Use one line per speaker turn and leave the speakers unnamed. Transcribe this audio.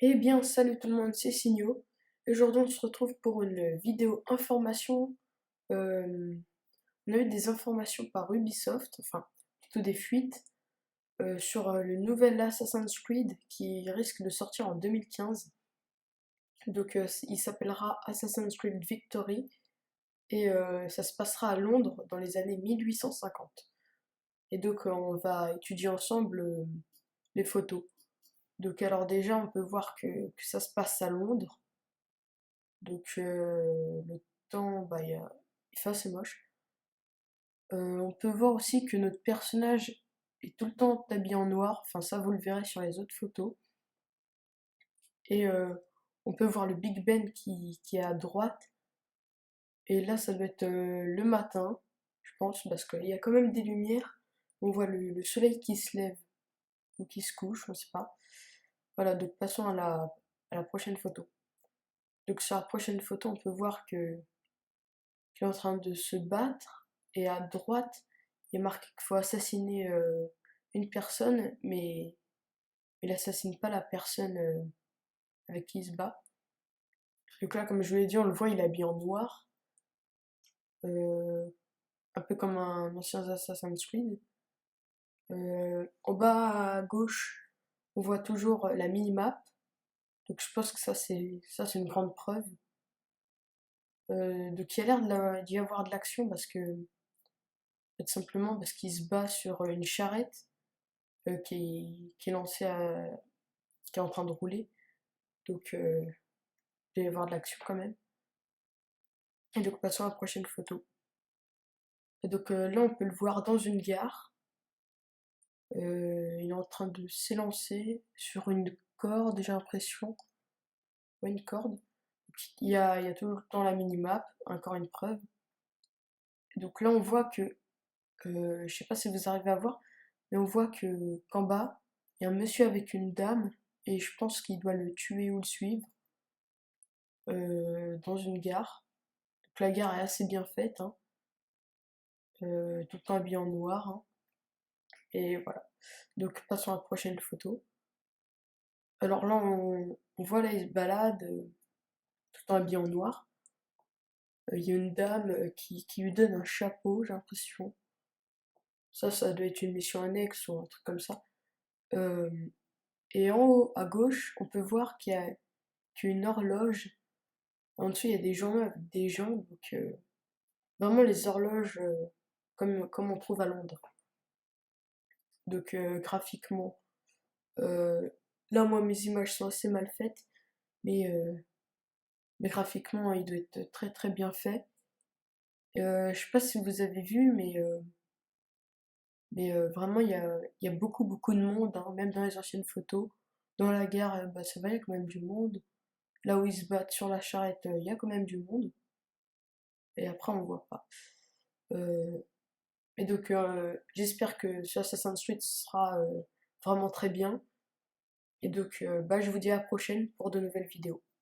Eh bien, salut tout le monde, c'est Signo. Aujourd'hui, on se retrouve pour une vidéo information. Euh, on a eu des informations par Ubisoft, enfin, plutôt des fuites, sur le nouvel Assassin's Creed qui risque de sortir en 2015. Donc, il s'appellera Assassin's Creed Victory et ça se passera à Londres dans les années 1850. Et donc, on va étudier ensemble les photos. Donc, alors déjà, on peut voir que ça se passe à Londres. Donc le temps, il fait assez moche. On peut voir aussi que notre personnage est tout le temps habillé en noir, enfin ça vous le verrez sur les autres photos. Et on peut voir le Big Ben qui est à droite. Et là ça doit être le matin, je pense, parce qu'il y a quand même des lumières. On voit le soleil qui se lève ou qui se couche, on sait pas. Voilà, donc passons à la prochaine photo. Donc sur la prochaine photo, on peut voir que qui est en train de se battre. Et à droite, il est marqué qu'il faut assassiner une personne, mais il n'assassine pas la personne avec qui il se bat. Donc là, comme je vous l'ai dit, on le voit, il est habillé en noir, euh, un peu comme un ancien Assassin's Creed. En bas à gauche, on voit toujours la minimap. Donc je pense que ça c'est une grande preuve. Donc il y a l'air d'y avoir de l'action parce que tout simplement parce qu'il se bat sur une charrette qui est lancé qui est en train de rouler. Donc, il va y avoir de l'action quand même. Et donc, passons à la prochaine photo. Et donc, là, on peut le voir dans une gare. Il est en train de s'élancer sur une corde, j'ai l'impression. Ouais, une corde. Il y a tout le temps la minimap, encore une preuve. Et donc là, on voit que, je sais pas si vous arrivez à voir, mais on voit que qu'en bas, il y a un monsieur avec une dame, et je pense qu'il doit le tuer ou le suivre. Dans une gare. Donc la gare est assez bien faite, hein, tout le temps habillé en noir, hein, et voilà. Donc passons à la prochaine photo. Alors là, on voit là, il se balade, tout le temps habillé en noir. Il y a une dame qui lui donne un chapeau, j'ai l'impression. Ça doit être une mission annexe ou un truc comme ça. Euh, et en haut, à gauche, on peut voir qu'il y a une horloge. En dessous, il y a des journaux avec des gens, donc vraiment les horloges comme on trouve à Londres. Donc graphiquement, euh, là moi mes images sont assez mal faites, mais, euh, mais graphiquement il doit être très très bien fait. Je sais pas si vous avez vu, mais vraiment il y a beaucoup beaucoup de monde, hein, même dans les anciennes photos. Dans la gare, ça va, il y a quand même du monde. Là où ils se battent sur la charrette, il y a quand même du monde. Et après on voit pas. Euh, et donc j'espère que ce Assassin's Creed sera vraiment très bien. Et donc je vous dis à la prochaine pour de nouvelles vidéos.